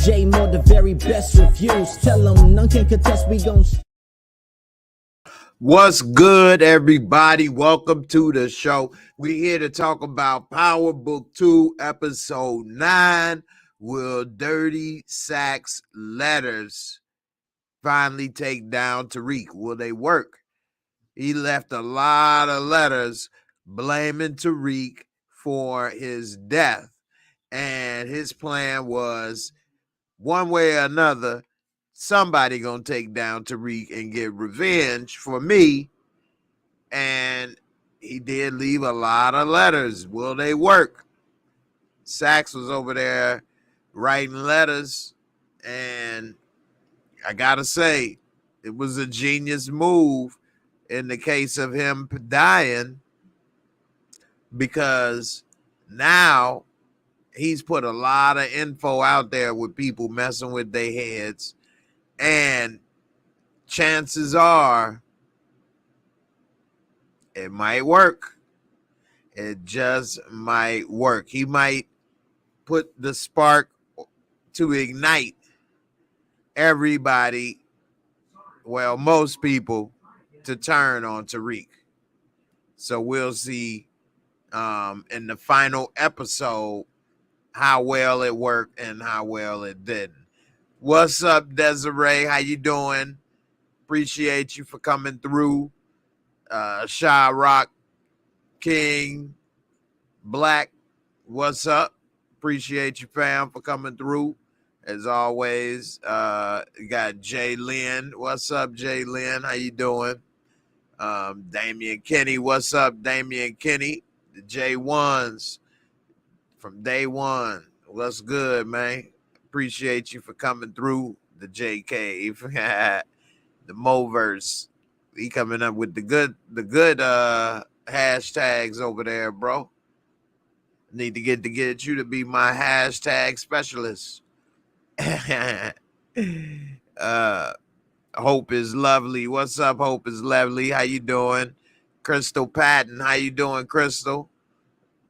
J-Moore, the very best reviews. Tell them none can contest, we gon' What's good, everybody? Welcome to the show. We're here to talk about Power Book 2, Episode 9. Will dirty Saxe letters finally take down Tariq? Will they work? He left a lot of letters blaming Tariq for his death. And his plan was, one way or another, somebody gonna take down Tariq and get revenge for me. And he did leave a lot of letters. Will they work? Saxe was over there writing letters, and I gotta say, it was a genius move in the case of him dying, because now he's put a lot of info out there with people messing with their heads, and chances are it might work. It just might work. He might put the spark to ignite everybody, well, most people, to turn on Tariq. So we'll see in the final episode how well it worked and how well it didn't. What's up, Desiree? How you doing? Appreciate you for coming through. Shy Rock King Black, what's up? Appreciate you, fam, for coming through. As always, you got Jay Lynn. What's up, Jay Lynn? How you doing? Damian Kenny. What's up, Damian Kenny? The J1s from day one. What's good, man? Appreciate you for coming through. The J Cave. The Moverse. He coming up with the good hashtags over there, bro. Need to get you to be my hashtag specialist. Hope is lovely. What's up, Hope is lovely? How you doing? Crystal Patton, how you doing, Crystal?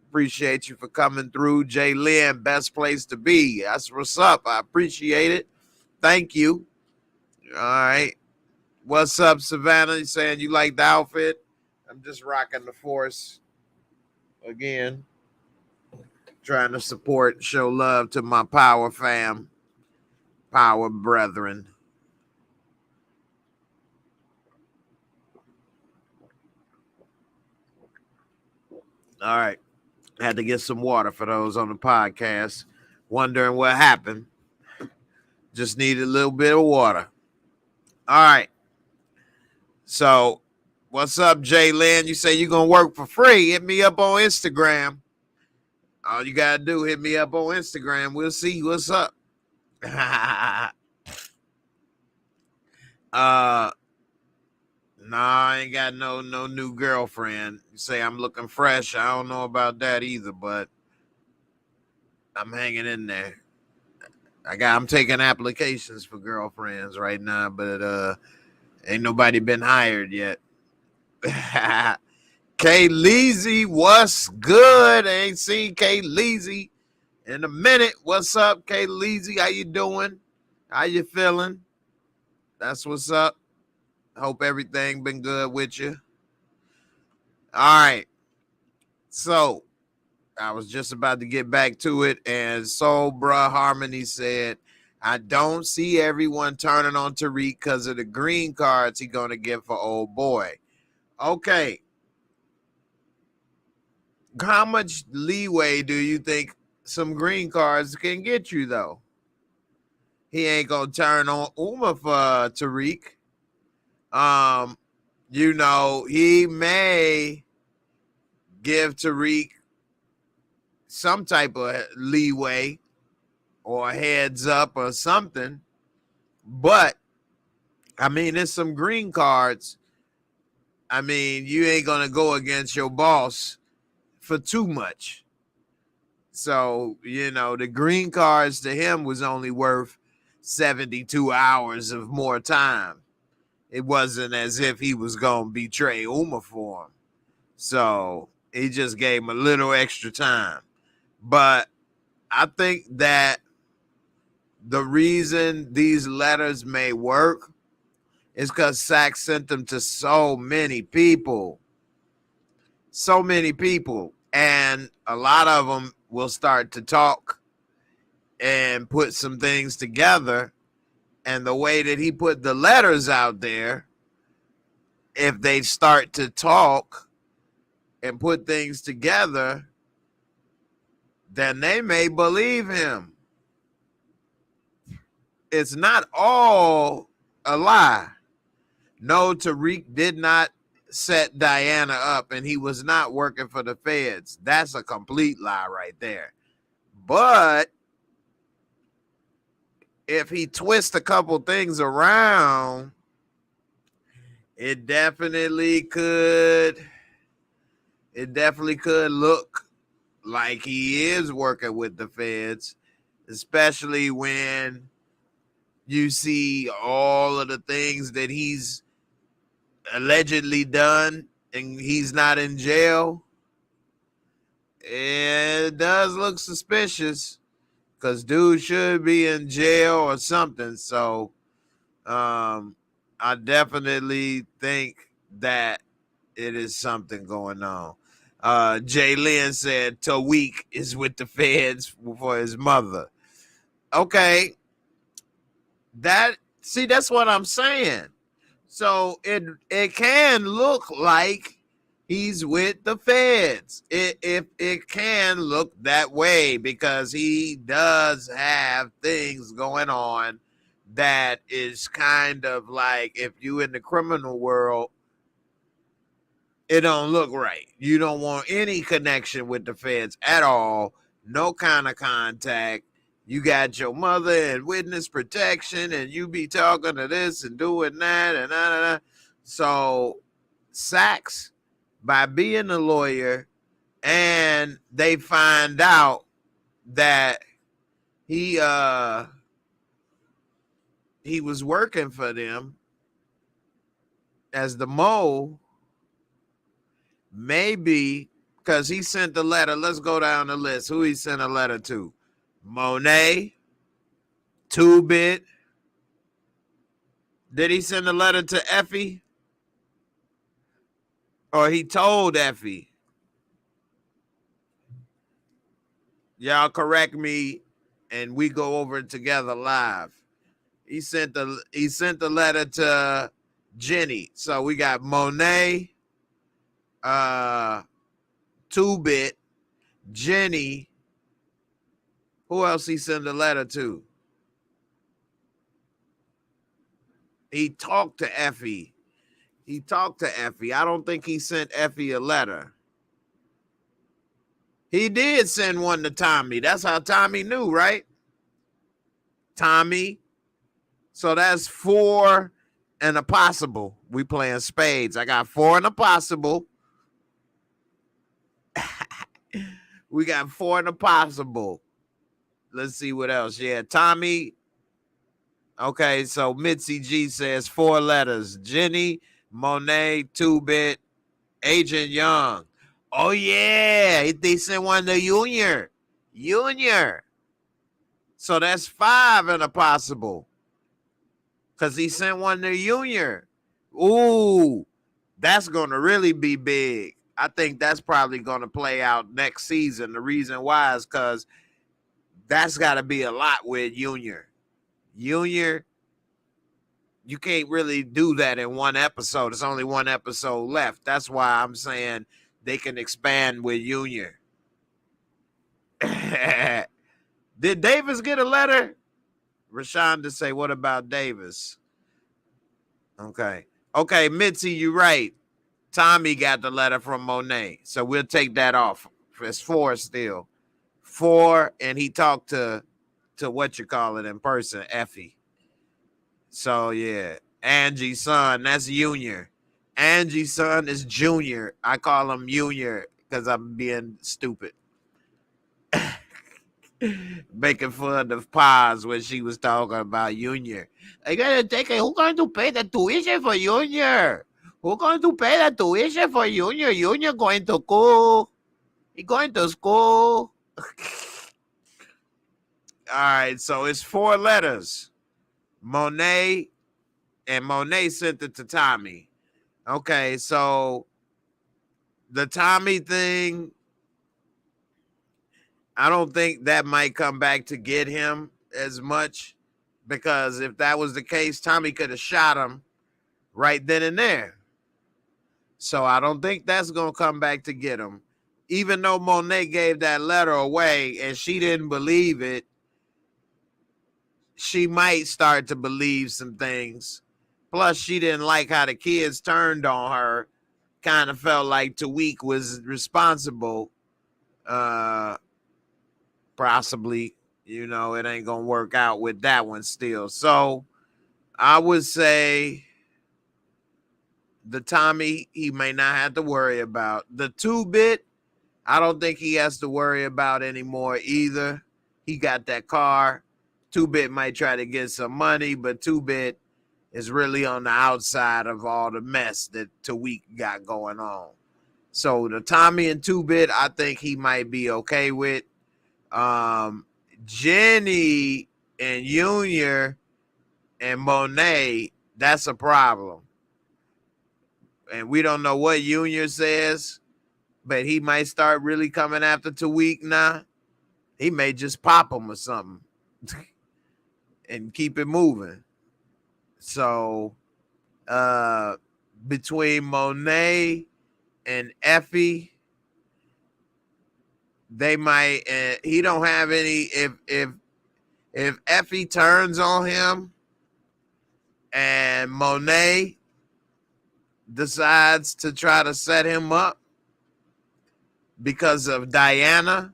Appreciate you for coming through. Jay Lynn, best place to be. That's what's up. I appreciate it. Thank you. All right. What's up, Savannah? You saying you like the outfit? I'm just rocking the Force again. Trying to support, show love to my Power fam, Power brethren. All right. Had to get some water for those on the podcast. Wondering what happened. Just needed a little bit of water. All right. So, what's up, Jay Lynn? You say you're going to work for free. Hit me up on Instagram. All you got to do, hit me up on Instagram. We'll see what's up. No, I ain't got no new girlfriend. You say I'm looking fresh. I don't know about that either, but I'm hanging in there. I'm taking applications for girlfriends right now, but ain't nobody been hired yet. K Leezy, what's good? I ain't seen K Leezy in a minute. What's up, K Leezy? How you doing? How you feeling? That's what's up. Hope everything been good with you. All right. So I was just about to get back to it, and Soul Bruh Harmony said, I don't see everyone turning on Tariq because of the green cards he gonna get for old boy. Okay. How much leeway do you think some green cards can get you, though? He ain't gonna turn on Uma for Tariq. You know, he may give Tariq some type of leeway or heads up or something. But, I mean, there's some green cards. I mean, you ain't going to go against your boss for too much. So, you know, the green cards to him was only worth 72 hours of more time. It wasn't as if he was going to betray Uma for him. So he just gave him a little extra time. But I think that the reason these letters may work is because Saxe sent them to so many people. So many people. And a lot of them will start to talk and put some things together. And the way that he put the letters out there, if they start to talk and put things together, then they may believe him. It's not all a lie. No, Tariq did not set Diana up, and he was not working for the feds. That's a complete lie right there. But if he twists a couple things around, it definitely could look like he is working with the feds, especially when you see all of the things that he's allegedly done and he's not in jail. It does look suspicious because dude should be in jail or something. So I definitely think that it is something going on. Jay Lynn said Tariq is with the feds for his mother. Okay. That's what I'm saying. So it can look like he's with the feds. It can look that way because he does have things going on that is kind of like, if you in the criminal world, it don't look right. You don't want any connection with the feds at all. No kind of contact. You got your mother and witness protection, and you be talking to this and doing that and that. So Saxe, by being a lawyer, and they find out that he was working for them as the mole, maybe because he sent the letter. Let's go down the list. Who he sent a letter to? Monet, 2-Bit. Did he send a letter to Effie? Or he told Effie? Y'all correct me and we go over it together live. He sent the letter to Jenny. So we got Monet, 2-Bit, Jenny. Who else he sent a letter to? He talked to Effie. I don't think he sent Effie a letter. He did send one to Tommy. That's how Tommy knew, right? Tommy. So that's 4 and a possible. We playing spades. I got 4 and a possible. We got 4 and a possible. Let's see what else. Yeah, Tommy. Okay, so Mitzi G says 4 letters. Jenny, Monet, 2-Bit, Agent Young. Oh, yeah. They sent one to Junior. So that's 5 and a possible. Because he sent one to Junior. Ooh, that's going to really be big. I think that's probably going to play out next season. The reason why is because that's got to be a lot with Junior. You can't really do that in one episode. It's only one episode left. That's why I'm saying they can expand with Junior. Did Davis get a letter? Rashonda say, what about Davis? Okay, Mitzi, you're right. Tommy got the letter from Monet. So we'll take that off. It's 4 still. 4, and he talked to what you call it in person, Effie. So yeah, Angie's son, that's Junior. Angie's son is Junior. I call him Junior because I'm being stupid. Making fun of Paz when she was talking about Junior. I gotta take it. Who's going to pay the tuition for Junior? Who's going to pay the tuition for Junior? Junior going to school. He going to school. All right, so it's 4 letters. Monet, and Monet sent it to Tommy. Okay, so the Tommy thing, I don't think that might come back to get him as much, because if that was the case, Tommy could have shot him right then and there. So I don't think that's going to come back to get him. Even though Monet gave that letter away and she didn't believe it, she might start to believe some things. Plus, she didn't like how the kids turned on her. Kind of felt like Tariq was responsible. Possibly, you know, it ain't going to work out with that one still. So I would say the Tommy, he may not have to worry about. The 2-bit, I don't think he has to worry about anymore either. He got that car. 2-bit might try to get some money, but 2-bit is really on the outside of all the mess that Tariq got going on. So the Tommy and 2-bit, I think he might be okay with. Jenny and Junior and Monet, that's a problem. And we don't know what Junior says, but he might start really coming after Tariq now. He may just pop him or something and keep it moving. So between Monet and Effie, they might, he don't have any, if Effie turns on him and Monet decides to try to set him up because of Diana,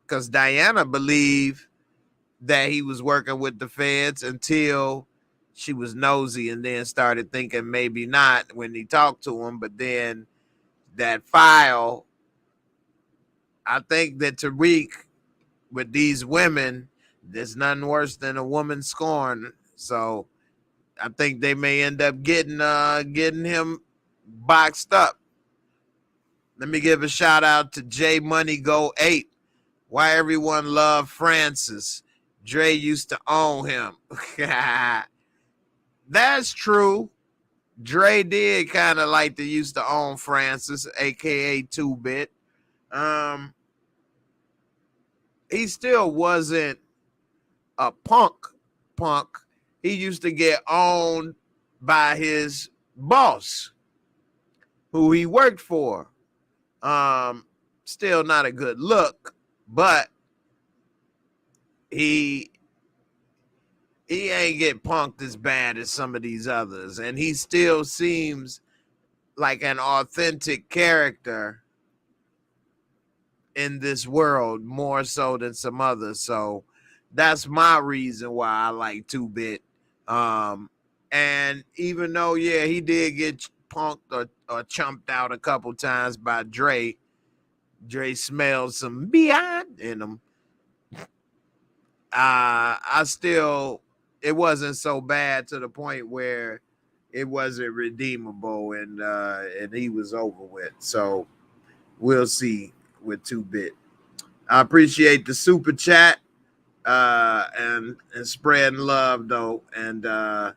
because Diana believed that he was working with the feds until she was nosy and then started thinking maybe not when he talked to him. But then that file, I think that Tariq, with these women, there's nothing worse than a woman scorned. So I think they may end up getting him boxed up. Let me give a shout out to J Money Go 8. Why everyone love Francis? Dre used to own him. That's true. Dre did kind of like to used to own Francis, aka 2-bit. He still wasn't a punk. He used to get owned by his boss, who he worked for. Still not a good look, but he ain't get punked as bad as some of these others, and he still seems like an authentic character in this world more so than some others. So that's my reason why I like 2-bit. And even though, yeah, he did get punked or chumped out a couple times by Dre smelled some beyond in him. I still, it wasn't so bad to the point where it wasn't redeemable and he was over with. So we'll see with 2-bit. I appreciate the super chat and spreading love though. And I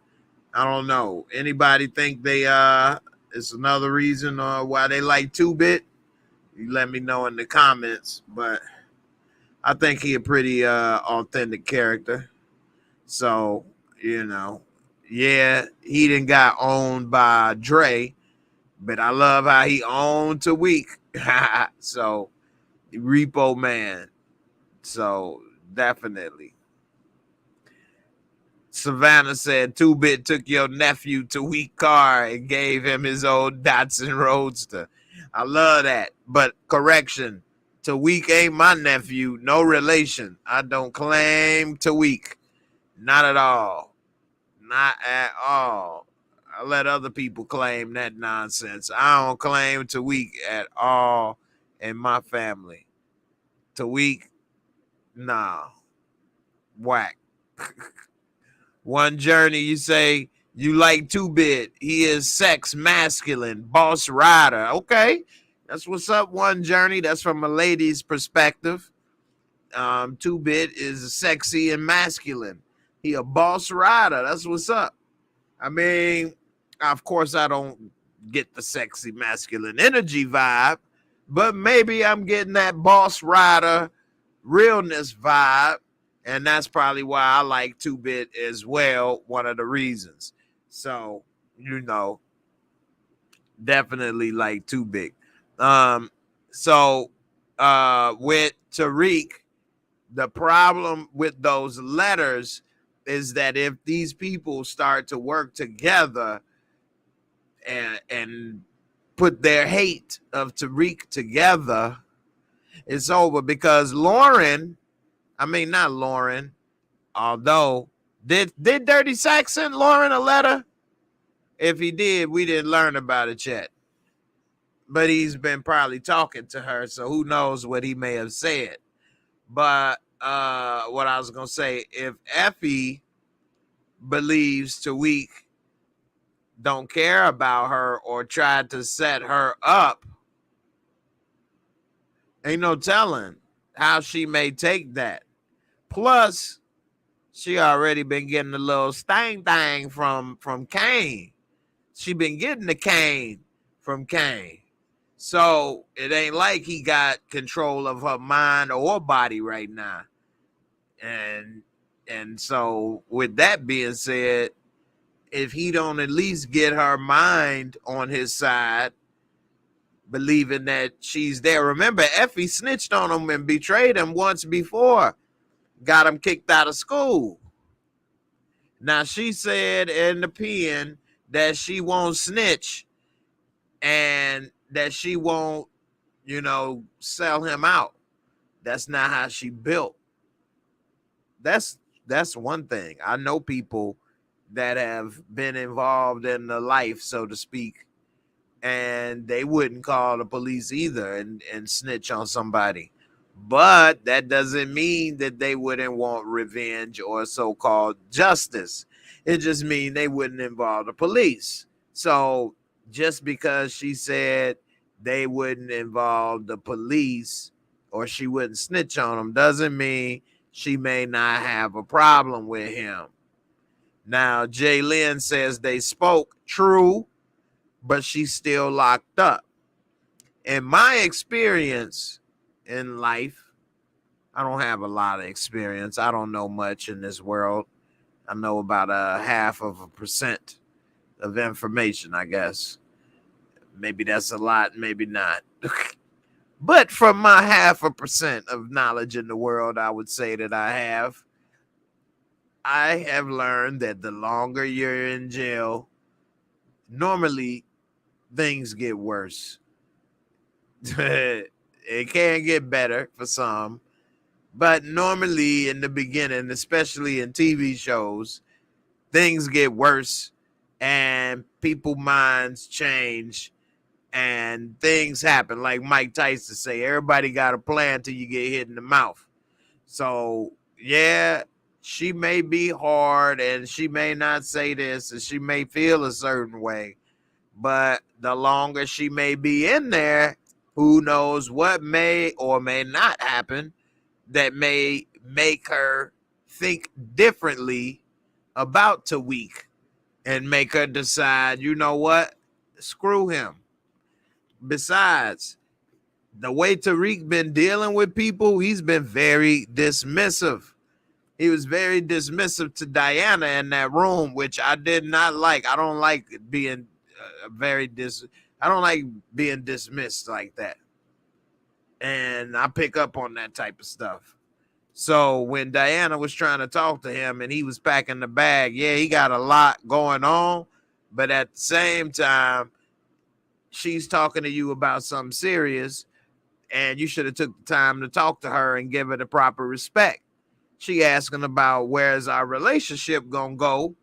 don't know. Anybody think they it's another reason why they like 2-bit? You let me know in the comments. But I think he a pretty authentic character. So, you know, yeah, he didn't got owned by Dre, but I love how he owned Tariq. So, Repo Man. So, definitely. Savannah said 2-bit took your nephew Tariq car and gave him his old Datsun Roadster. I love that. But correction, Tariq ain't my nephew. No relation. I don't claim Tariq. Not at all. Not at all. I let other people claim that nonsense. I don't claim Tariq at all in my family. Tariq, nah. Whack. One Journey, you say you like 2-bit. He is sex masculine, boss rider. Okay. That's what's up, One Journey. That's from a lady's perspective. Two-Bit is sexy and masculine. He a boss rider. That's what's up. I mean, of course, I don't get the sexy masculine energy vibe, but maybe I'm getting that boss rider realness vibe, and that's probably why I like Two-Bit as well. One of the reasons. So, definitely like Two-Bit. So with Tariq, the problem with those letters is that if these people start to work together and put their hate of Tariq together, it's over. Because Lauren, not Lauren, although did Dirty Saxe send Lauren a letter? If he did, we didn't learn about it yet. But he's been probably talking to her, so who knows what he may have said. But what I was going to say, if Effie believes Tariq don't care about her or tried to set her up, ain't no telling how she may take that. Plus, she already been getting a little thing from Kane. She been getting the cane from Kane. So it ain't like he got control of her mind or body right now. And so with that being said, if he don't at least get her mind on his side, believing that she's there. Remember, Effie snitched on him and betrayed him once before, got him kicked out of school. Now she said in the pen that she won't snitch and that she won't, sell him out. That's not how she built. That's one thing. I know people that have been involved in the life, so to speak, and they wouldn't call the police either and snitch on somebody. But that doesn't mean that they wouldn't want revenge or so-called justice. It just means they wouldn't involve the police. So just because she said they wouldn't involve the police or she wouldn't snitch on them doesn't mean she may not have a problem with him. Now, Jay says they spoke, true, but she's still locked up. In my experience in life, I don't have a lot of experience. I don't know much in this world. I know about 0.5% of information, I guess. Maybe that's a lot, maybe not. But from my 0.5% of knowledge in the world, I would say that I have learned that the longer you're in jail, normally things get worse. It can get better for some, but normally in the beginning, especially in TV shows, things get worse and people's minds change and things happen. Like Mike Tyson say, everybody got a plan till you get hit in the mouth. So yeah, she may be hard and she may not say this and she may feel a certain way, but the longer she may be in there, who knows what may or may not happen that may make her think differently about Tariq and make her decide, you know what, screw him. Besides, the way Tariq been dealing with people, he's been very dismissive. He was very dismissive to Diana in that room, which I did not like. I don't like being I don't like being dismissed like that. And I pick up on that type of stuff. So when Diana was trying to talk to him and he was packing the bag, yeah, he got a lot going on. But at the same time, she's talking to you about something serious and you should have took the time to talk to her and give her the proper respect. She asking about where's our relationship gonna go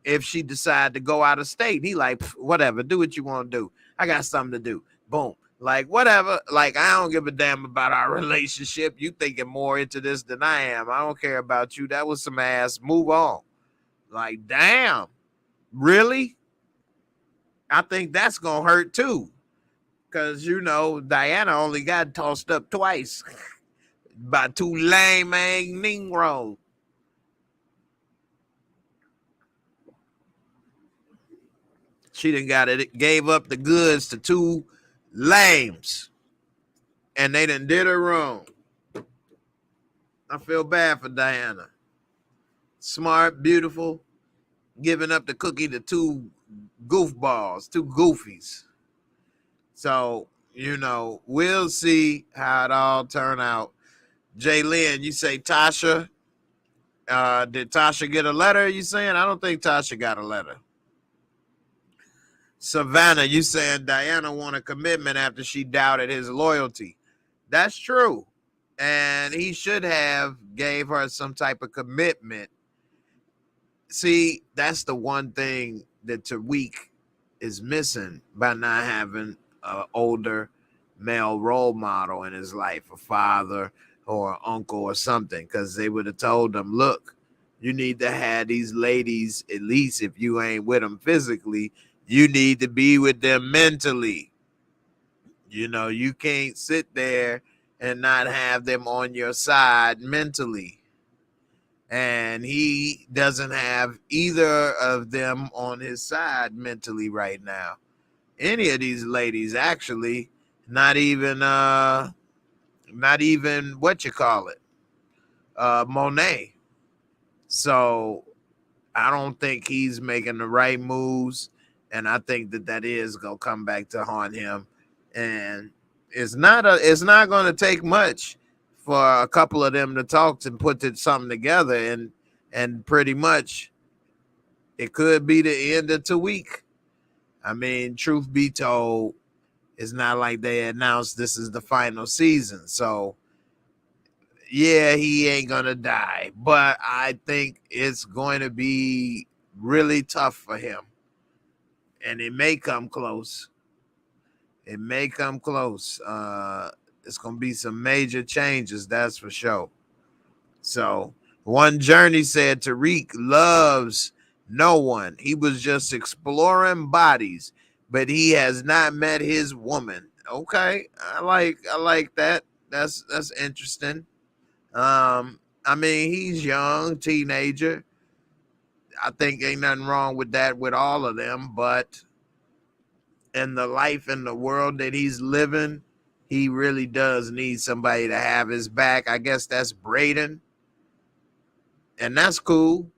if she decide to go out of state. He like, whatever, do what you want to do. I got something to do. Boom. Like, whatever. Like, I don't give a damn about our relationship. You thinking more into this than I am. I don't care about you. That was some ass. Move on. Like, damn. Really? I think that's going to hurt too. Because, Diana only got tossed up twice. by two lame ass Negroes. She done got it, gave up the goods to two lames, and they done did her wrong. I feel bad for Diana. Smart, beautiful, giving up the cookie to two goofballs, two goofies. So, we'll see how it all turn out. Jaylyn, you say Tasha. Did Tasha get a letter, you saying? I don't think Tasha got a letter. Savannah, you saying Diana want a commitment after she doubted his loyalty. That's true. And he should have gave her some type of commitment. See, that's the one thing that Tariq is missing by not having an older male role model in his life, a father or an uncle or something, because they would have told him, look, you need to have these ladies, at least if you ain't with them physically, you need to be with them mentally. You can't sit there and not have them on your side mentally. And he doesn't have either of them on his side mentally right now. Any of these ladies, actually, not even what you call it, Monet. So I don't think he's making the right moves, and I think that is gonna come back to haunt him. And it's not going to take much for a couple of them to talk and put something together, and pretty much it could be the end of Tariq. I mean, truth be told, it's not like they announced this is the final season. So, yeah, he ain't going to die. But I think it's going to be really tough for him. And it may come close. It may come close. It's going to be some major changes, that's for sure. So, One Journey said Tariq loves no one. He was just exploring bodies, but he has not met his woman. Okay, I like that. That's interesting. I mean, he's young, teenager. I think ain't nothing wrong with that with all of them, but in the life and the world that he's living, he really does need somebody to have his back. I guess that's Braden. And that's cool.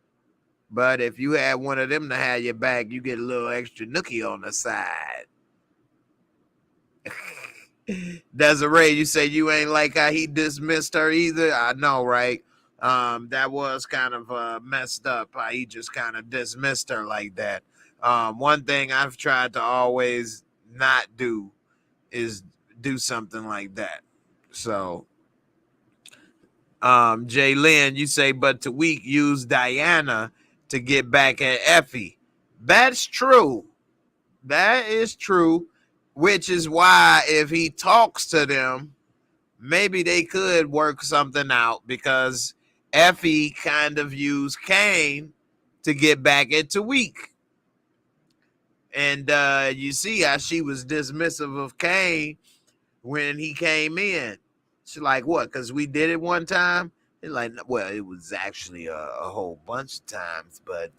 But if you had one of them to have your back, you get a little extra nookie on the side. Desiree, you say you ain't like how he dismissed her either. I know, right? That was kind of messed up how he just kind of dismissed her like that. One thing I've tried to always not do is do something like that. So, Jaylyn, you say, but Tariq used Diana to get back at Effie. That's true. That is true, which is why if he talks to them, maybe they could work something out, because Effie kind of used Kane to get back at Tariq. And you see how she was dismissive of Kane when he came in. She's like, what? Because we did it one time? And like, well, it was actually a whole bunch of times, but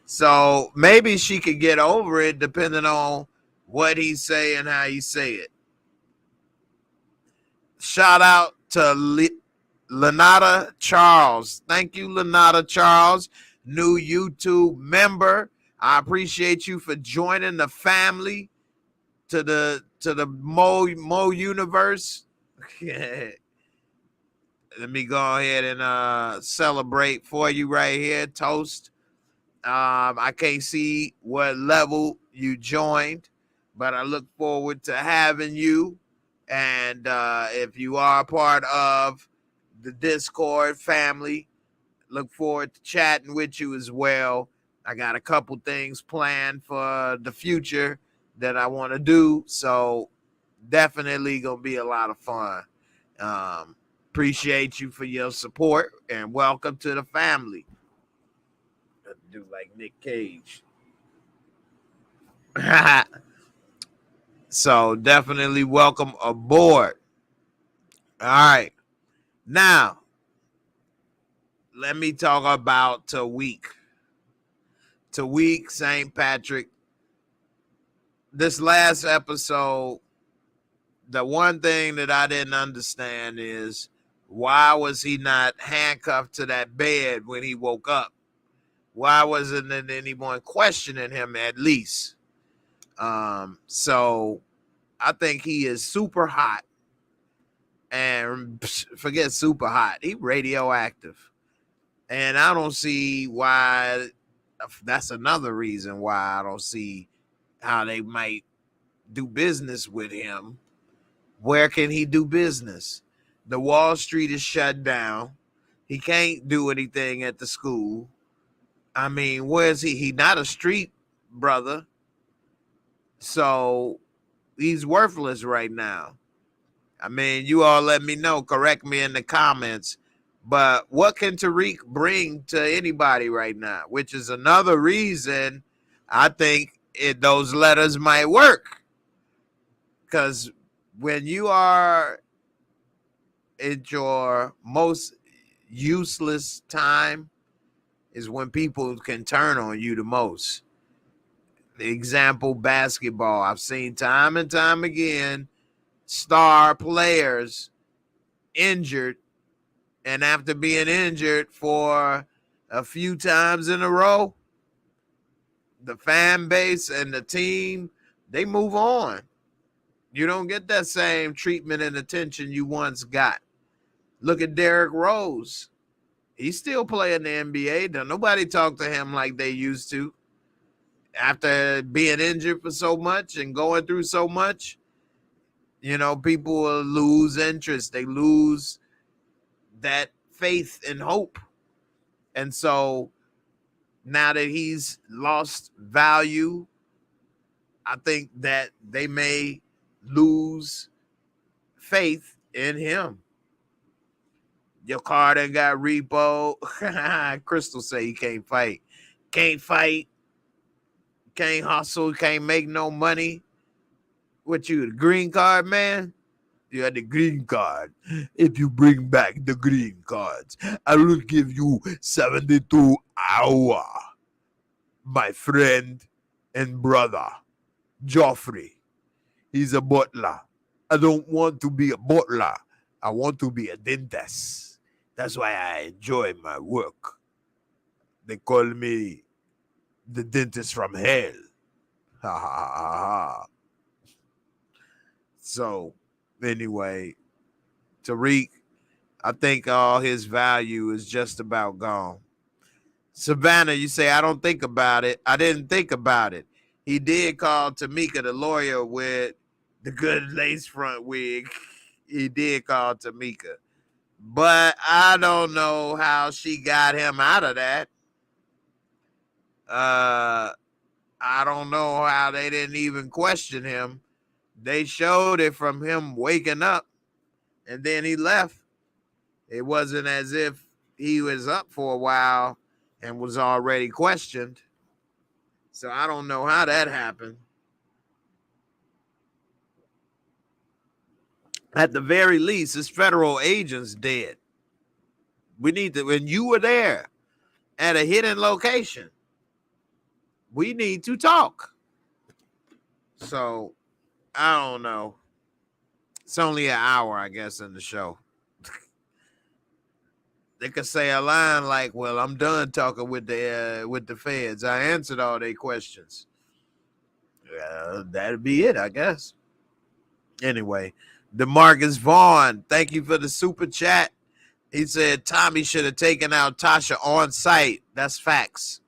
so maybe she could get over it depending on what he say and how he say it. Shout out to Lenata Charles. Thank you, Lenata Charles, new YouTube member. I appreciate you for joining the family to the Mo universe. Let me go ahead and celebrate for you right here. Toast. I can't see what level you joined, but I look forward to having you. And if you are part of the Discord family, look forward to chatting with you as well. I got a couple things planned for the future that I want to do, so definitely gonna be a lot of fun. Appreciate you for your support, and welcome to the family. Do like Nick Cage. So definitely welcome aboard. All right. Now, let me talk about Tariq. Tariq St. Patrick. This last episode, the one thing that I didn't understand is why was he not handcuffed to that bed when he woke up? Why wasn't there anyone questioning him at least? So I think he is super hot. And forget super hot. He radioactive. And I don't see why. That's another reason why I don't see how they might do business with him. Where can he do business? The Wall Street is shut down. He can't do anything at the school. I mean, where's he? He's not a street brother. So he's worthless right now. I mean, you all let me know. Correct me in the comments. But what can Tariq bring to anybody right now? Which is another reason I think those letters might work. Because when you are at your most useless time is when people can turn on you the most. The example, basketball. I've seen time and time again star players injured, and after being injured for a few times in a row, the fan base and the team, they move on. You don't get that same treatment and attention you once got. Look at Derrick Rose. He's still playing the NBA. Now, nobody talk to him like they used to. After being injured for so much and going through so much, you know, people will lose interest. They lose that faith and hope. And so now that he's lost value, I think that they may lose faith in him. Your car done got repo. Crystal say he can't fight. Can't fight. Can't hustle. Can't make no money. What you, the green card, man? You had the green card. If you bring back the green cards, I will give you 72 hours. My friend and brother, Joffrey. He's a butler. I don't want to be a butler. I want to be a dentist. That's why I enjoy my work. They call me the dentist from hell. Ha ha ha ha. So, anyway, Tariq, I think all his value is just about gone. Savannah, you say, I don't think about it. I didn't think about it. He did call Tamika, the lawyer with the good lace front wig. He did call Tamika. But I don't know how she got him out of that. I don't know how they didn't even question him. They showed it from him waking up, and then he left. It wasn't as if he was up for a while and was already questioned. So I don't know how that happened. At the very least, his federal agent's dead. We need to, when you were there at a hidden location, we need to talk. So I don't know. It's only an hour, I guess, in the show. They could say a line like, well, I'm done talking with the feds. I answered all their questions. That'd be it, I guess. Anyway, DeMarcus Vaughn, thank you for the super chat. He said Tommy should have taken out Tasha on site. That's facts.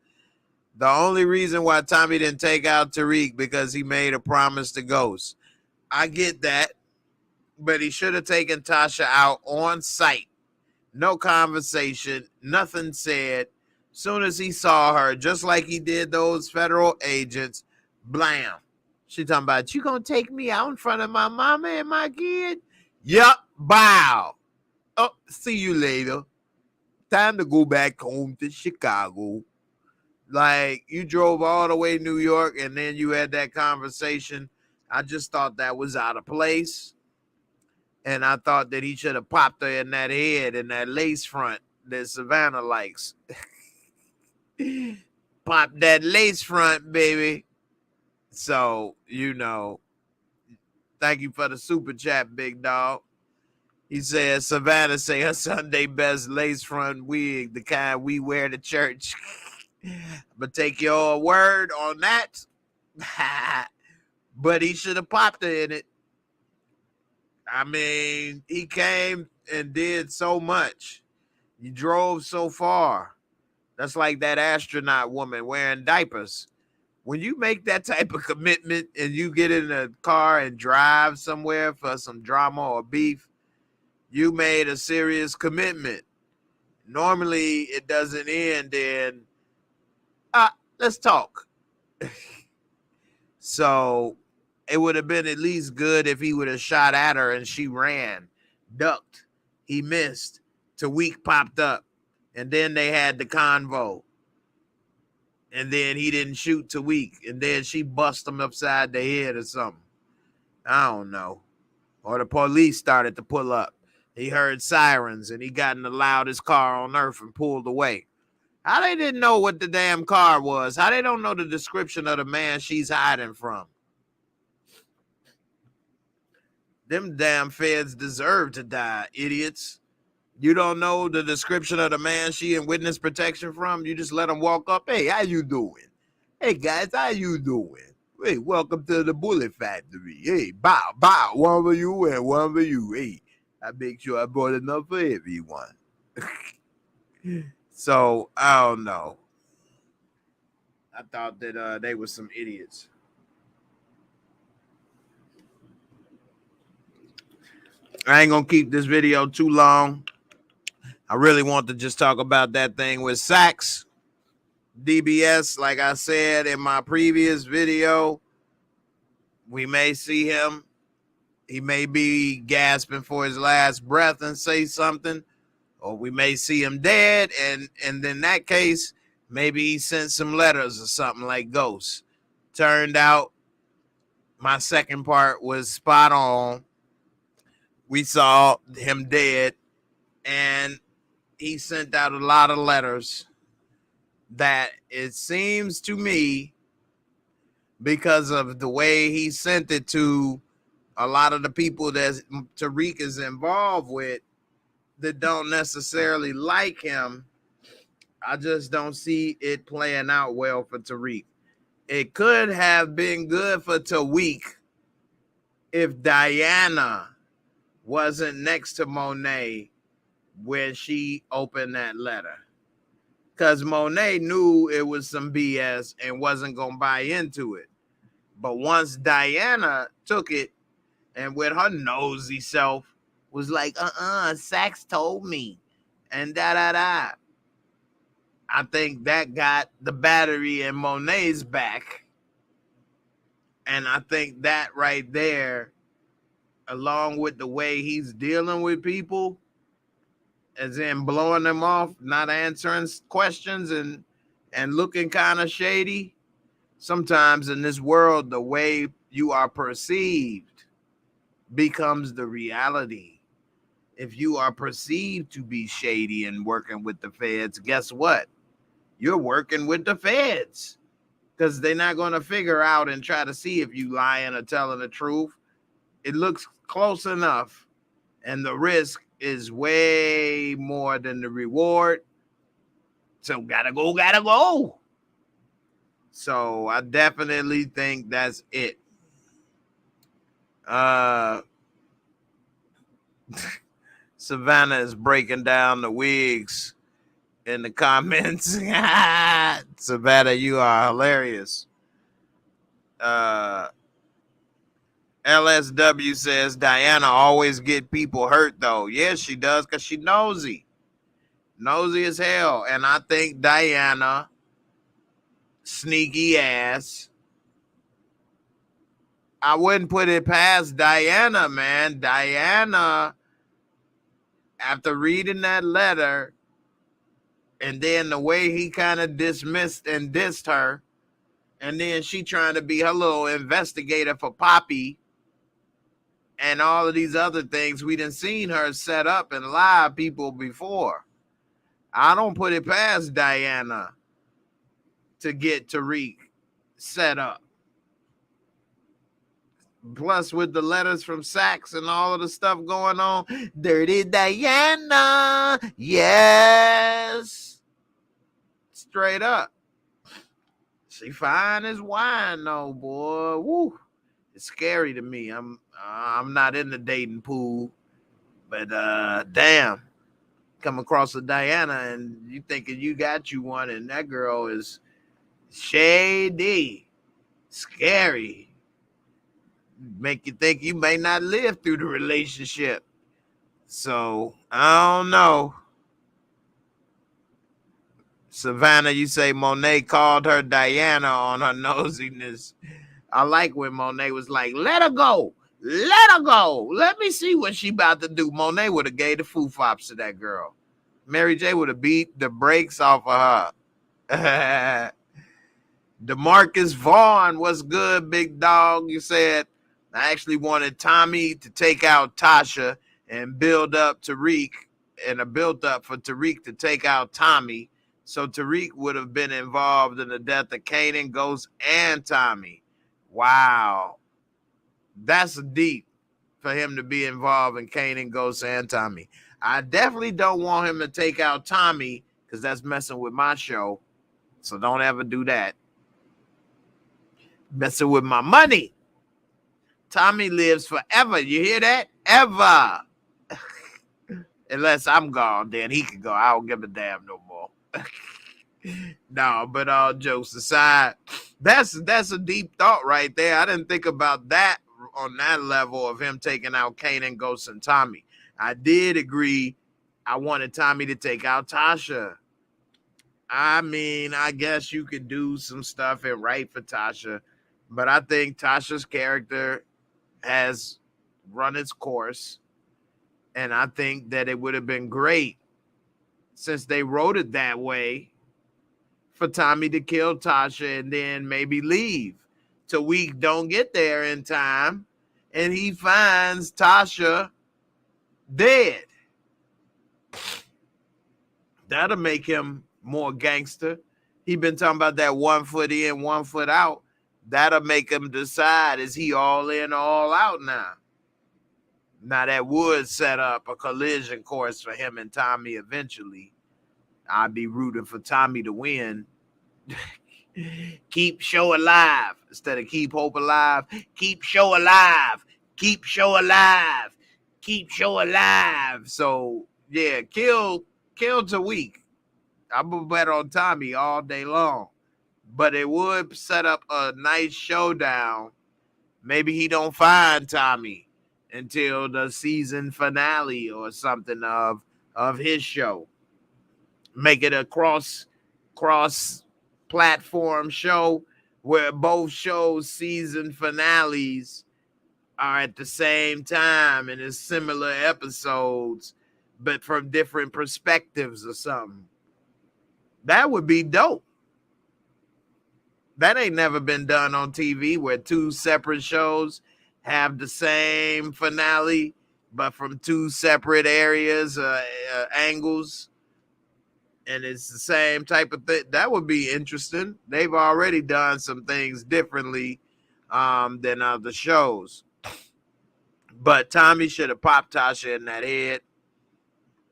The only reason why Tommy didn't take out Tariq because he made a promise to Ghost. I get that, but he should have taken Tasha out on site. No conversation, nothing said. Soon as he saw her, just like he did those federal agents, blam. She talking about, you gonna take me out in front of my mama and my kid? Yup, bow. Oh, see you later. Time to go back home to Chicago. Like, you drove all the way to New York and then you had that conversation. I just thought that was out of place. And I thought that he should have popped her in that head and that lace front that Savannah likes. Pop that lace front, baby. So, thank you for the super chat, big dog. He said Savannah say her Sunday best lace front wig, the kind we wear to church. But take your word on that. But he should have popped her in it. I mean, he came and did so much. You drove so far. That's like that astronaut woman wearing diapers. When you make that type of commitment and you get in a car and drive somewhere for some drama or beef, you made a serious commitment. Normally, it doesn't end in, let's talk. So it would have been at least good if he would have shot at her and she ran, ducked, he missed, Tariq popped up, and then they had the convo. And then he didn't shoot Tariq, and then she bust him upside the head or something. I don't know. Or the police started to pull up. He heard sirens, and he got in the loudest car on earth and pulled away. How they didn't know what the damn car was? How they don't know the description of the man she's hiding from? Them damn feds deserve to die, idiots. You don't know the description of the man she in witness protection from? You just let him walk up. Hey, how you doing? Hey, guys, how you doing? Hey, welcome to the Bullet Factory. Hey, bow. One for you and one for you. Hey, I make sure I brought enough for everyone. So, I don't know. I thought that they were some idiots. I ain't going to keep this video too long. I really want to just talk about that thing with Saxe. DBS, like I said in my previous video, we may see him. He may be gasping for his last breath and say something, or we may see him dead, and in that case, maybe he sent some letters or something like ghosts. Turned out my second part was spot on. We saw him dead, and he sent out a lot of letters that it seems to me, because of the way he sent it to a lot of the people that Tariq is involved with that don't necessarily like him, I just don't see it playing out well for Tariq. It could have been good for Tariq if Diana wasn't next to Monet when she opened that letter. Because Monet knew it was some BS and wasn't going to buy into it. But once Diana took it and with her nosy self was like, Saxe told me, and da-da-da, I think that got the battery in Monet's back. And I think that right there, along with the way he's dealing with people, as in blowing them off, not answering questions and looking kind of shady. Sometimes in this world, the way you are perceived becomes the reality. If you are perceived to be shady and working with the feds, guess what? You're working with the feds, because they're not going to figure out and try to see if you lying or telling the truth. It looks close enough, and the risk is way more than the reward. So gotta go. So I definitely think that's it. Savannah is breaking down the wigs in the comments. Savannah, you are hilarious. LSW says Diana always get people hurt though. Yes, she does, because she nosy. Nosy as hell. And I think Diana, sneaky ass, I wouldn't put it past Diana, man. Diana, after reading that letter, and then the way he kind of dismissed and dissed her, and then she trying to be her little investigator for Poppy, and all of these other things. We done seen her set up and lie people before. I don't put it past Diana to get Tariq set up. Plus, with the letters from Saxe and all of the stuff going on, Dirty Diana, yes, straight up. She fine as wine, though, boy. Woo, it's scary to me. I'm not in the dating pool, but damn, come across a Diana and you thinking you got you one, and that girl is shady, scary. Make you think you may not live through the relationship. So I don't know. Savannah, you say Monet called her Diana on her nosiness. I like when Monet was like, let her go. Let her go. Let me see what she about to do. Monet would have gave the foo-fops to that girl. Mary J would have beat the brakes off of her. DeMarcus Vaughn, what's good, big dog? You said, I actually wanted Tommy to take out Tasha and build up Tariq, and a build up for Tariq to take out Tommy. So Tariq would have been involved in the death of Kanan, Ghost, and Tommy. Wow. That's deep for him to be involved in Kanan, Ghost, and Tommy. I definitely don't want him to take out Tommy because that's messing with my show. So don't ever do that. Messing with my money. Tommy lives forever. You hear that? Ever. Unless I'm gone, then he can go. I don't give a damn no more. No, but all jokes aside, that's a deep thought right there. I didn't think about that on that level of him taking out Kanan, Ghost, and Tommy. I did agree. I wanted Tommy to take out Tasha. I mean, I guess you could do some stuff and write for Tasha, but I think Tasha's character has run its course, and I think that it would have been great, since they wrote it that way, for Tommy to kill Tasha and then maybe leave till we don't get there in time and he finds Tasha dead. That'll make him more gangster. He been talking about that 1 foot in, 1 foot out. That'll make him decide, is he all in or all out now? Now that would set up a collision course for him and Tommy eventually. I'd be rooting for Tommy to win. Keep show alive instead of keep hope alive. Keep show alive. Keep show alive. Keep show alive. So yeah, kill Tariq. I'm gonna bet on Tommy all day long. But it would set up a nice showdown. Maybe he don't find Tommy until the season finale or something of his show. Make it a cross platform show where both shows' season finales are at the same time and it's similar episodes, but from different perspectives or something. That would be dope. That ain't never been done on TV, where two separate shows have the same finale, but from two separate areas, angles, and it's the same type of thing. That would be interesting. They've already done some things differently than other shows. But Tommy should have popped Tasha in that head,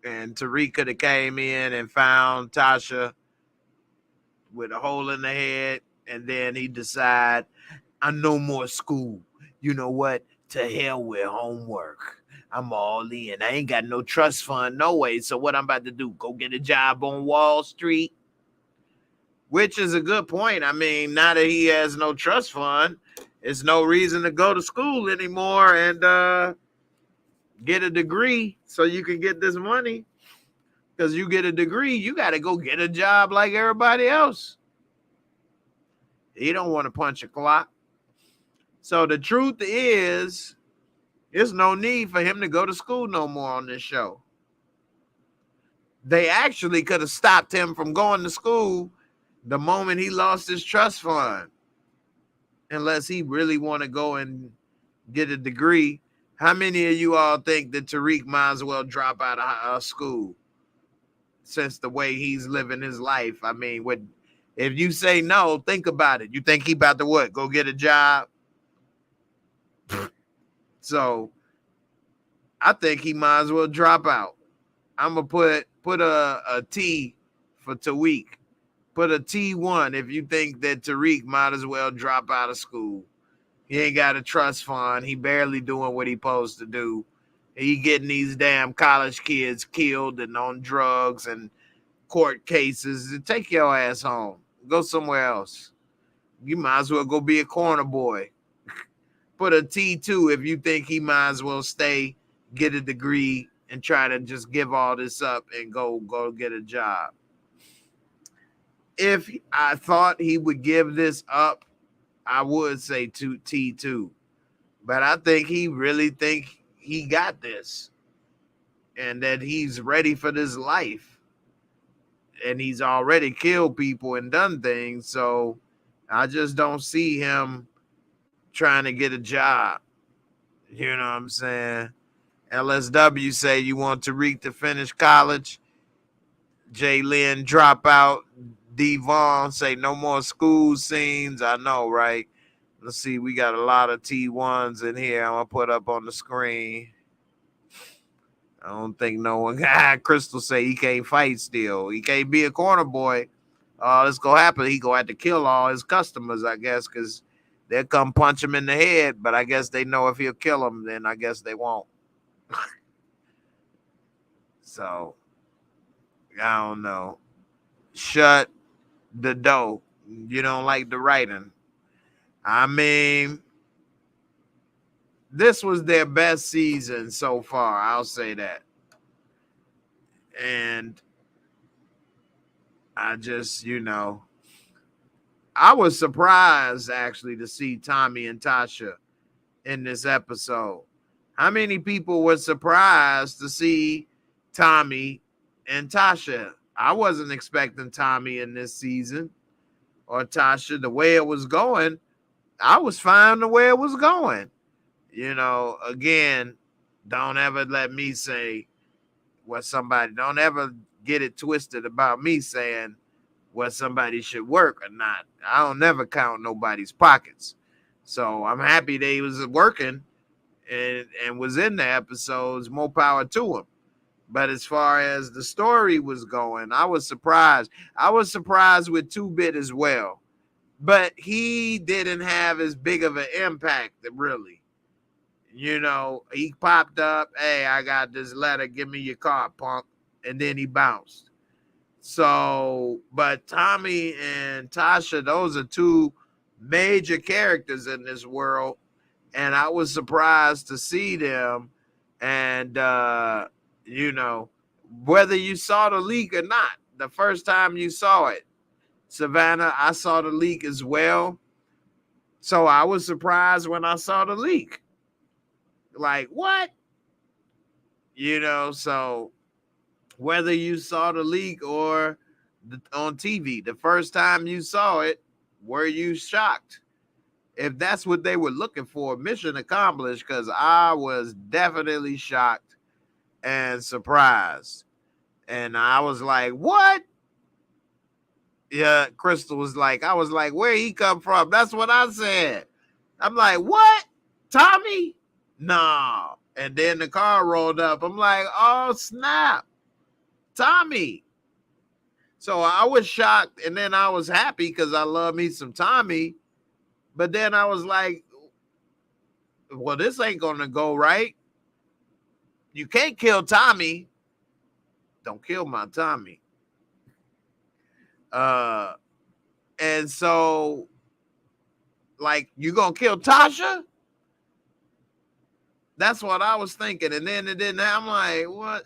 and Tariq could have came in and found Tasha with a hole in the head, and then he decide, I no more school. You know what? To hell with homework. I'm all in. I ain't got no trust fund, no way. So what I'm about to do, go get a job on Wall Street? Which is a good point. I mean, now that he has no trust fund, it's no reason to go to school anymore and get a degree so you can get this money. Because you get a degree, you got to go get a job like everybody else. He don't want to punch a clock. So the truth is, there's no need for him to go to school no more on this show. They actually could have stopped him from going to school the moment he lost his trust fund. Unless he really want to go and get a degree. How many of you all think that Tariq might as well drop out of school since the way he's living his life? I mean, if you say no, think about it. You think he about to what? Go get a job? So I think he might as well drop out. I'm gonna put a T for Tariq. Put a T1 if you think that Tariq might as well drop out of school. He ain't got a trust fund. He barely doing what he supposed to do. He getting these damn college kids killed and on drugs and court cases. Take your ass home. Go somewhere else. You might as well go be a corner boy. Put a T2 if you think he might as well stay, get a degree, and try to just give all this up and go get a job. If I thought he would give this up, I would say T2. But I think he really think he got this and that he's ready for this life. And he's already killed people and done things. So I just don't see him trying to get a job. You know what I'm saying? LSW say you want Tariq to finish college. J. Lynn drop out. Devon say no more school scenes. I know, right? Let's see. We got a lot of T1s in here. I'm going to put up on the screen. I don't think no one. Crystal say he can't fight still. He can't be a corner boy. This going to happen. He going to have to kill all his customers, I guess, because they'll come punch him in the head. But I guess they know if he'll kill them, then I guess they won't. So, I don't know. Shut the door. You don't like the writing. I mean, this was their best season so far. I'll say that. And I just, I was surprised actually to see Tommy and Tasha in this episode. How many people were surprised to see Tommy and Tasha? I wasn't expecting Tommy in this season or Tasha. The way it was going, I was fine the way it was going. Again, don't ever let me say what somebody, don't ever get it twisted about me saying what somebody should work or not. I don't never count nobody's pockets. So I'm happy they was working and was in the episodes. More power to him. But as far as the story was going, I was surprised. I was surprised with 2-Bit as well. But he didn't have as big of an impact, really. He popped up, hey, I got this letter, give me your car, punk. And then he bounced. So, but Tommy and Tasha, those are two major characters in this world. And I was surprised to see them. And, whether you saw the leak or not, the first time you saw it, Savannah, I saw the leak as well. So I was surprised when I saw the leak. Like, what? So whether you saw the leak or on TV, the first time you saw it, were you shocked? If that's what they were looking for, mission accomplished, because I was definitely shocked and surprised. And I was like, what? Yeah, Crystal was like, I was like, where he come from? That's what I said. I'm like, what? Tommy? No. And then the car rolled up. I'm like, oh, snap. Tommy. So I was shocked. And then I was happy because I love me some Tommy. But then I was like, well, this ain't going to go right. You can't kill Tommy. Don't kill my Tommy. And so, like, you gonna kill Tasha? That's what I was thinking. And then it didn't. I'm like, what?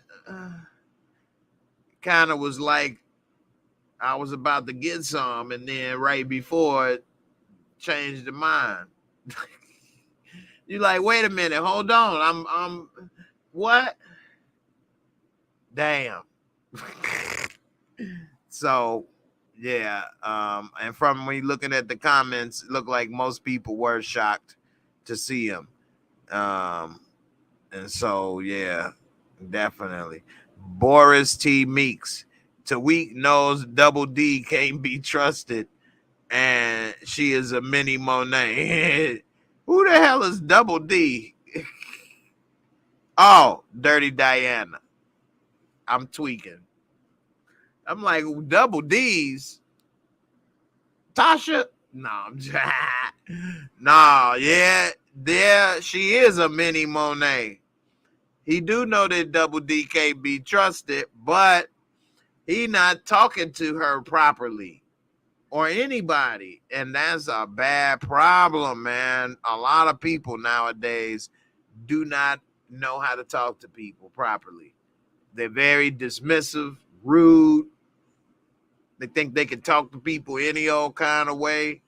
Kind of was like I was about to get some, and then right before it changed the mind. You're like, wait a minute, hold on. I'm what? Damn. So yeah, and from me looking at the comments, it looked like most people were shocked to see him. And so, yeah, definitely. Boris T. Meeks. Tariq knows Double D can't be trusted, and she is a mini Monet. Who the hell is Double D? Oh, Dirty Diana. I'm tweaking. I'm like, Double D's? Tasha? No, I'm just, no, yeah, she is a mini Monet. He do know that Double D can't be trusted, but he not talking to her properly or anybody. And that's a bad problem, man. A lot of people nowadays do not know how to talk to people properly. They're very dismissive, rude. They think they can talk to people any old kind of way.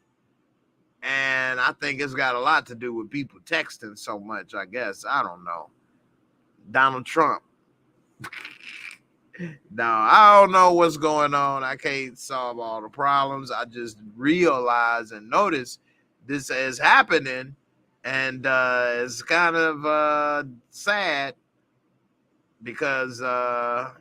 And I think it's got a lot to do with people texting so much, I guess. I don't know. Donald Trump. No, I don't know what's going on. I can't solve all the problems. I just realize and notice this is happening. And it's kind of sad because I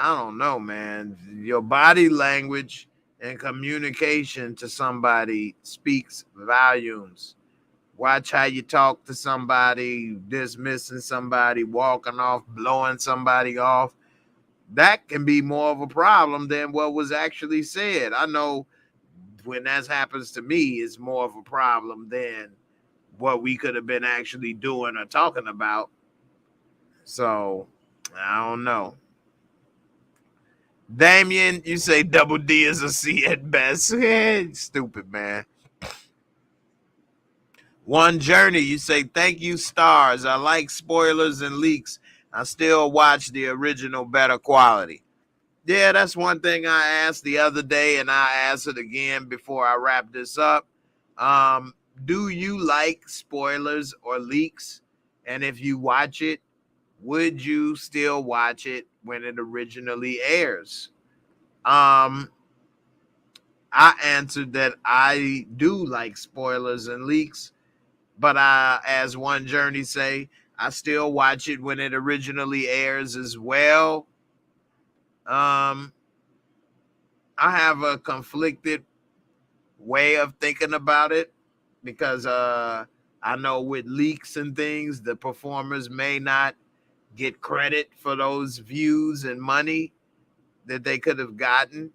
don't know, man. Your body language and communication to somebody speaks volumes. Watch how you talk to somebody, dismissing somebody, walking off, blowing somebody off. That can be more of a problem than what was actually said. I know when that happens to me, it's more of a problem than what we could have been actually doing or talking about. So, I don't know. Damien, you say Double D is a C at best. Stupid, man. One Journey, you say, thank you, stars. I like spoilers and leaks. I still watch the original better quality. Yeah, that's one thing I asked the other day, and I asked it again before I wrap this up. Do you like spoilers or leaks? And if you watch it, would you still watch it when it originally airs? I answered that I do like spoilers and leaks, but as One Journey say, I still watch it when it originally airs as well. I have a conflicted way of thinking about it because I know with leaks and things, the performers may not get credit for those views and money that they could have gotten.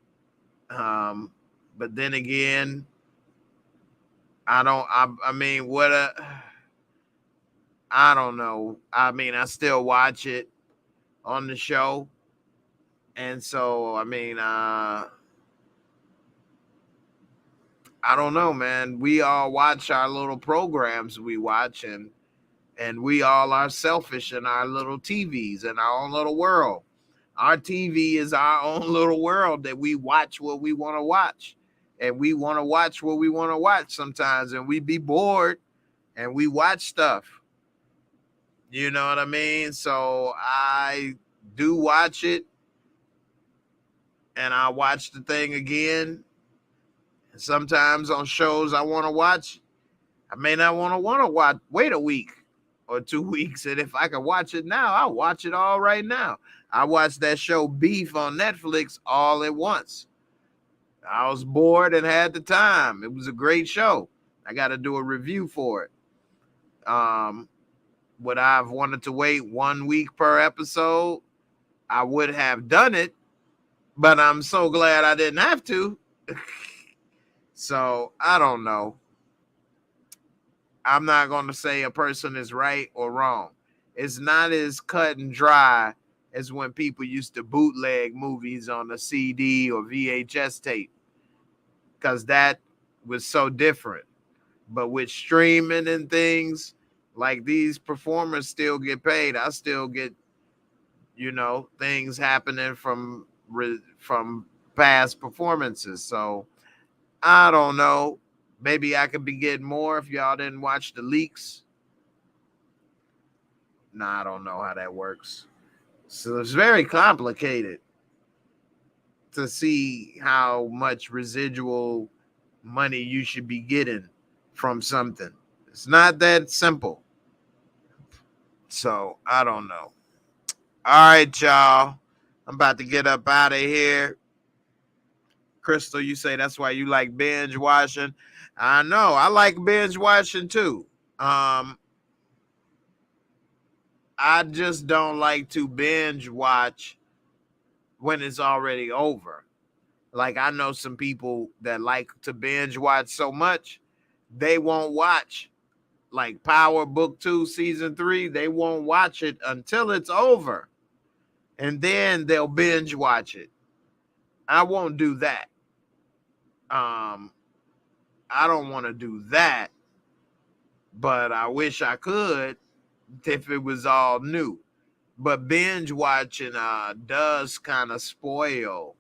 But then again, I mean, I don't know. I mean, I still watch it on the show. And so, I mean, I don't know, man. We all watch our little programs we watch, and we all are selfish in our little TVs in our own little world. Our TV is our own little world that we watch what we want to watch. And we want to watch what we want to watch sometimes, and we be bored and we watch stuff. You know what I mean? So I do watch it, and I watch the thing again. And sometimes on shows I want to watch, I may not want to watch, wait a week or 2 weeks. And if I can watch it now, I'll watch it all right now. I watched that show Beef on Netflix all at once. I was bored and had the time. It was a great show. I got to do a review for it. Would I have wanted to wait 1 week per episode? I would have done it, but I'm so glad I didn't have to. So I don't know. I'm not going to say a person is right or wrong. It's not as cut and dry as when people used to bootleg movies on a CD or VHS tape, because that was so different. But with streaming and things, like, these performers still get paid. I still get, things happening from past performances. So I don't know. Maybe I could be getting more if y'all didn't watch the leaks. Nah, I don't know how that works. So it's very complicated to see how much residual money you should be getting from something. It's not that simple. So I don't know. All right, y'all. I'm about to get up out of here. Crystal, you say that's why you like binge watching. I know. I like binge watching too. I just don't like to binge watch when it's already over. Like I know some people that like to binge watch so much, they won't watch like Power Book 2 season 3, they won't watch it until it's over. And then they'll binge watch it. I won't do that. I don't want to do that, but I wish I could if it was all new. But binge watching does kind of spoil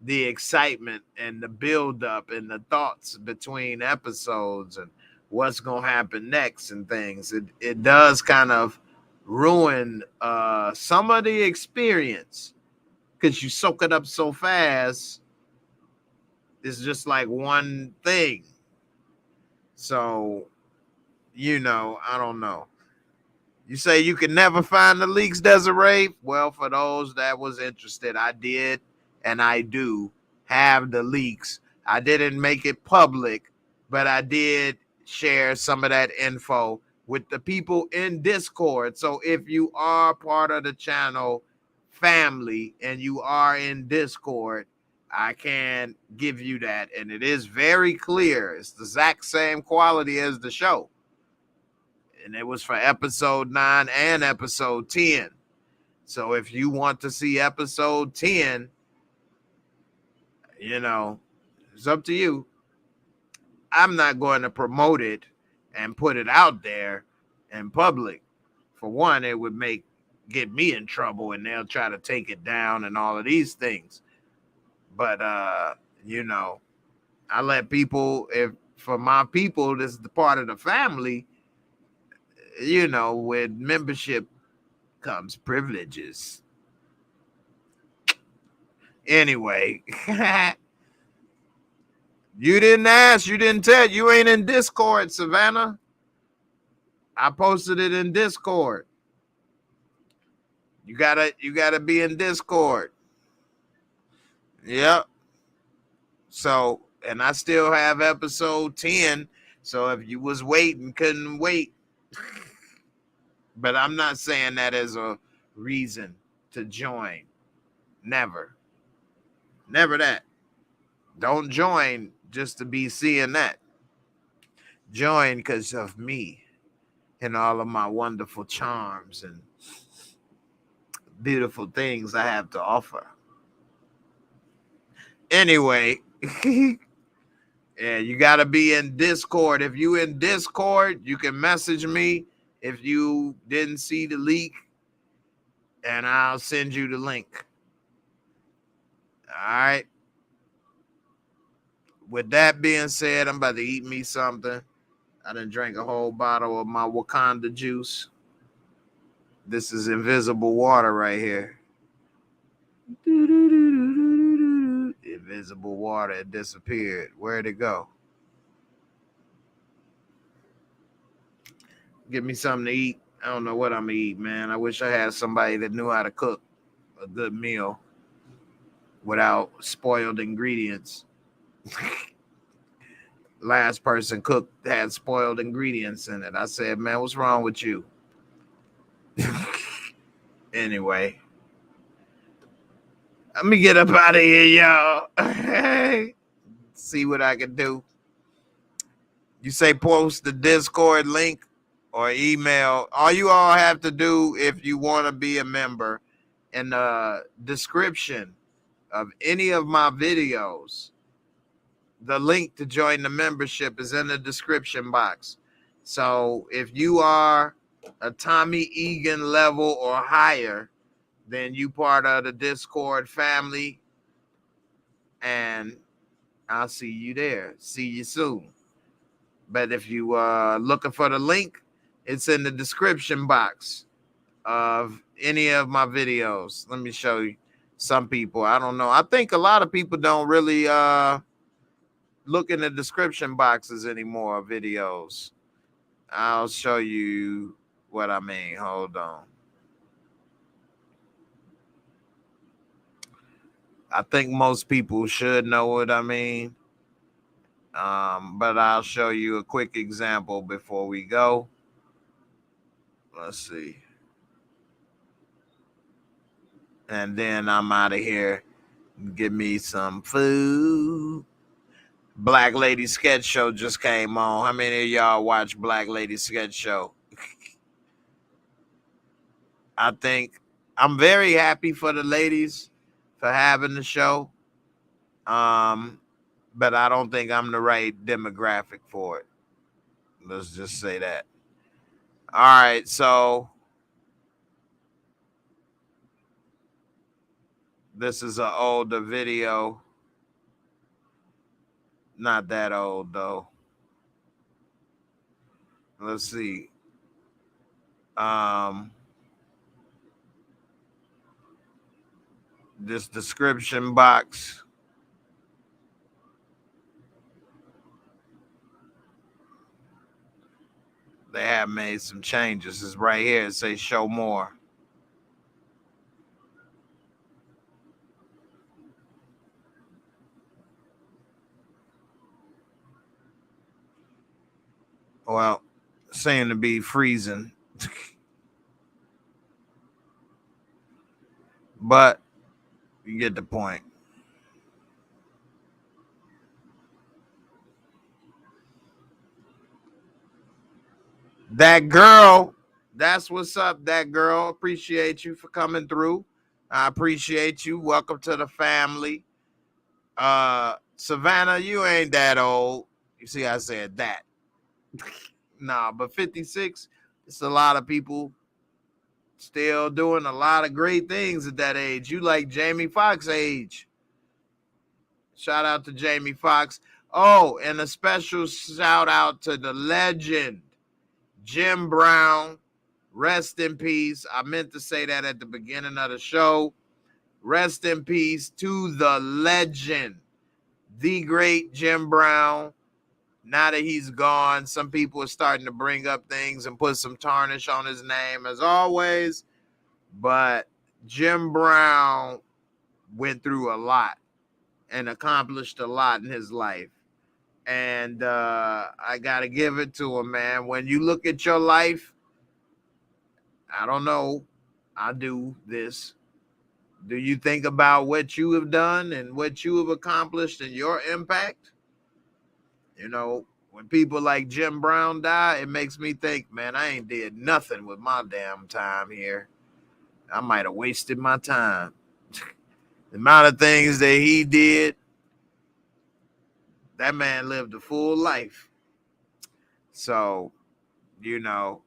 the excitement and the build up and the thoughts between episodes and what's going to happen next and things. It does kind of ruin some of the experience because you soak it up so fast. It's just like one thing. So, I don't know. You say you can never find the leaks, Desiree? Well, for those that was interested, I did and I do have the leaks. I didn't make it public, but I did share some of that info with the people in Discord. So if you are part of the channel family and you are in Discord, I can give you that. And it is very clear. It's the exact same quality as the show. And it was for episode 9 and episode 10. So if you want to see episode 10, it's up to you. I'm not going to promote it and put it out there in public. For one, it would get me in trouble and they'll try to take it down and all of these things. But, I let people, for my people, this is the part of the family, with membership comes privileges. Anyway, you didn't ask, you didn't tell, you ain't in Discord, Savannah. I posted it in Discord. You gotta be in Discord. Yep. So, and I still have episode 10. So if you was waiting, couldn't wait. But I'm not saying that as a reason to join. Never. Never that. Don't join just to be seeing that. Join because of me and all of my wonderful charms and beautiful things I have to offer. Anyway, yeah, you got to be in Discord. If you in Discord, you can message me if you didn't see the leak, and I'll send you the link. All right. With that being said, I'm about to eat me something. I done drank a whole bottle of my Wakanda juice. This is invisible water right here. Invisible water. It disappeared. Where'd it go? Give me something to eat. I don't know what I'm going to eat, man. I wish I had somebody that knew how to cook a good meal without spoiled ingredients. Last person cooked had spoiled ingredients in it. I said, man, what's wrong with you? Anyway, let me get up out of here, y'all. See what I can do. You say post the Discord link or email. All you all have to do if you want to be a member, in the description of any of my videos, the link to join the membership is in the description box. So if you are a Tommy Egan level or higher, then you part of the Discord family, and I'll see you there. See you soon. But if you are looking for the link, it's in the description box of any of my videos. Let me show you. Some people, I don't know. I think a lot of people don't really look in the description boxes anymore of videos. I'll show you what I mean. Hold on. I think most people should know what I mean. But I'll show you a quick example before we go. Let's see. And then I'm out of here. Give me some food. Black Lady Sketch Show just came on. How many of y'all watch Black Lady Sketch Show? I think I'm very happy for the ladies for having the show. But I don't think I'm the right demographic for it. Let's just say that. All right, so this is an older video. Not that old though. Let's see. This description box. They have made some changes. It's right here. It says show more. Well, seem to be freezing. But you get the point. That girl, that's what's up, that girl. Appreciate you for coming through. I appreciate you. Welcome to the family. Savannah, you ain't that old. You see, I said that. Nah, but 56, it's a lot of people still doing a lot of great things at that age. You like Jamie Foxx age. Shout out to Jamie Foxx. Oh, and a special shout out to the legend, Jim Brown. Rest in peace. I meant to say that at the beginning of the show. Rest in peace to the legend, the great Jim Brown. Now that he's gone, some people are starting to bring up things and put some tarnish on his name as always. But Jim Brown went through a lot and accomplished a lot in his life. And I got to give it to him, man. When you look at your life, I don't know, I do this. Do you think about what you have done and what you have accomplished and your impact? You know, when people like Jim Brown die, it makes me think, man, I ain't did nothing with my damn time here. I might have wasted my time. The amount of things that he did, that man lived a full life. So, you know,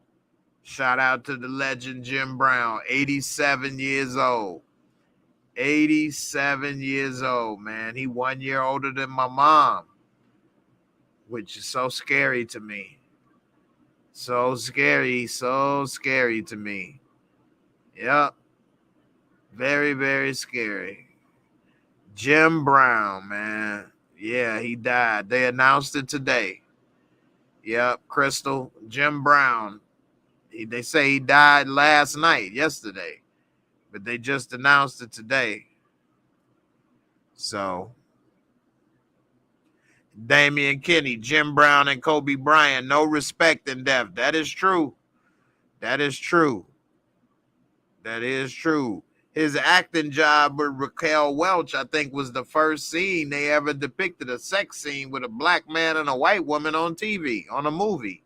shout out to the legend Jim Brown, 87 years old. 87 years old, man. He 1 year older than my mom, which is so scary to me. So scary to me. Yep. Very, very scary. Jim Brown, man. Yeah, he died. They announced it today. Yep, Crystal. Jim Brown. They say he died last night, yesterday. But they just announced it today. So, Damian Kinney, Jim Brown, and Kobe Bryant, no respect in death. That is true. That is true. That is true. His acting job with Raquel Welch, I think, was the first scene they ever depicted a sex scene with a black man and a white woman on TV, on a movie.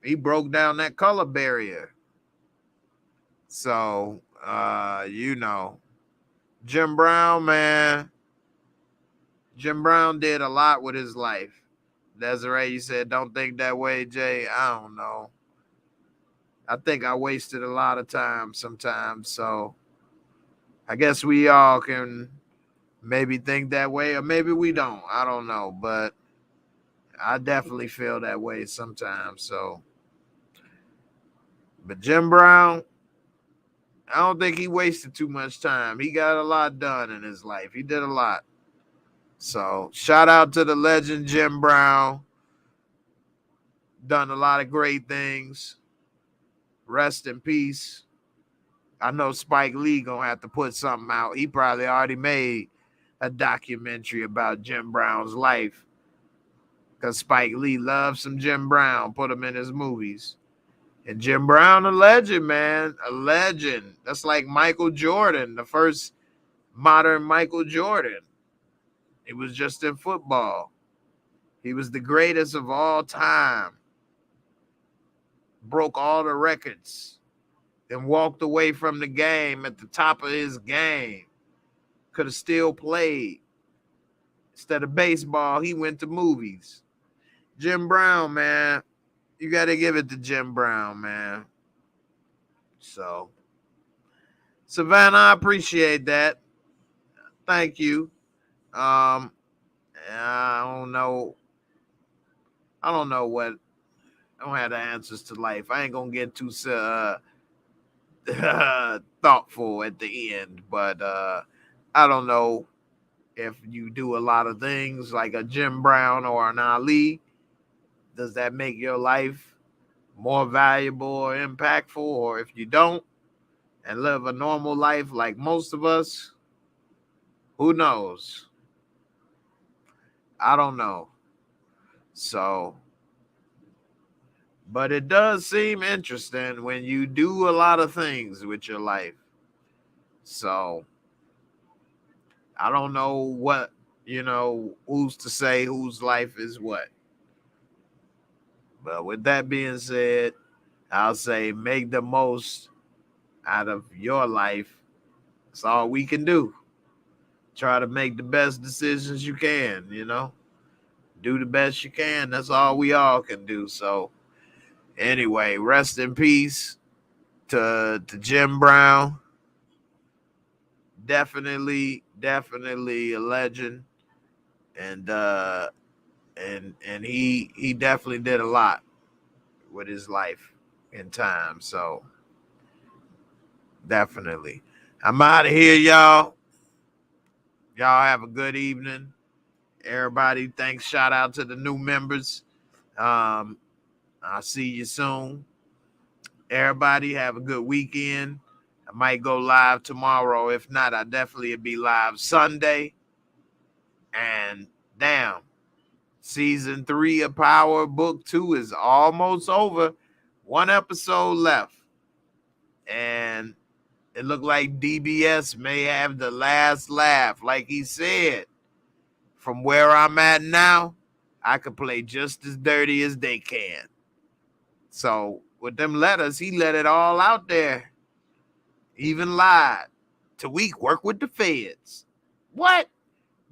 He broke down that color barrier. So, you know, Jim Brown, man. Jim Brown did a lot with his life. Desiree, you said, don't think that way, Jay. I don't know. I think I wasted a lot of time sometimes. So I guess we all can maybe think that way, or maybe we don't. I don't know. But I definitely feel that way sometimes. So, but Jim Brown, I don't think he wasted too much time. He got a lot done in his life. He did a lot. So shout out to the legend Jim Brown. done a lot of great things. Rest in peace. I know Spike Lee gonna have to put something out. He probably already made a documentary about Jim Brown's life, because Spike Lee loves some Jim Brown, put him in his movies. And Jim Brown, a legend, man, a legend. That's like Michael Jordan, the first modern Michael Jordan. He was just in football. He was the greatest of all time. Broke all the records and walked away from the game at the top of his game. Could have still played. Instead of baseball, he went to movies. Jim Brown, man. You got to give it to Jim Brown, man. So, Savannah, I appreciate that. Thank you. I don't know what. I don't have the answers to life. I ain't gonna get too thoughtful at the end, but I don't know if you do a lot of things like a Jim Brown or an Ali. Does that make your life more valuable or impactful? Or if you don't and live a normal life like most of us, who knows? I don't know. So, but it does seem interesting when you do a lot of things with your life. So, I don't know what, who's to say whose life is what. But with that being said, I'll say make the most out of your life. That's all we can do. Try to make the best decisions you can, Do the best you can. That's all we all can do. So, anyway, rest in peace to Jim Brown. Definitely a legend. And he definitely did a lot with his life and time. So definitely. I'm out of here, y'all. Y'all have a good evening. Everybody, thanks. Shout out to the new members. I'll see you soon. Everybody have a good weekend. I might go live tomorrow. If not, I definitely will be live Sunday. And damn, season 3 of Power Book 2 is almost over. 1 episode left. And it looked like DBS may have the last laugh. Like he said, from where I'm at now, I could play just as dirty as they can. So with them letters, he let it all out there. Even lied. Tariq work with the feds. What?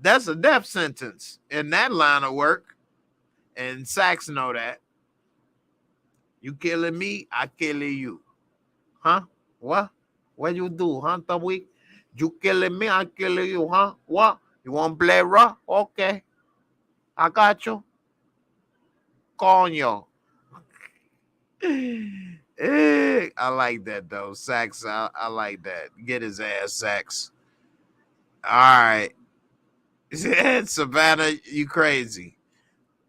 That's a death sentence in that line of work. And Saxe know that. You killing me, I killing you. Huh? What? What you do, huh, Tariq? You killing me, I killing you, huh? What? You want to play raw? Okay. I got you. Coño. I like that, though. Saxe, I like that. Get his ass, Saxe. All right. Savannah, you crazy.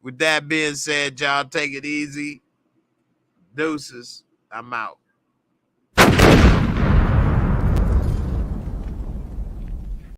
With that being said, y'all take it easy. Deuces. I'm out.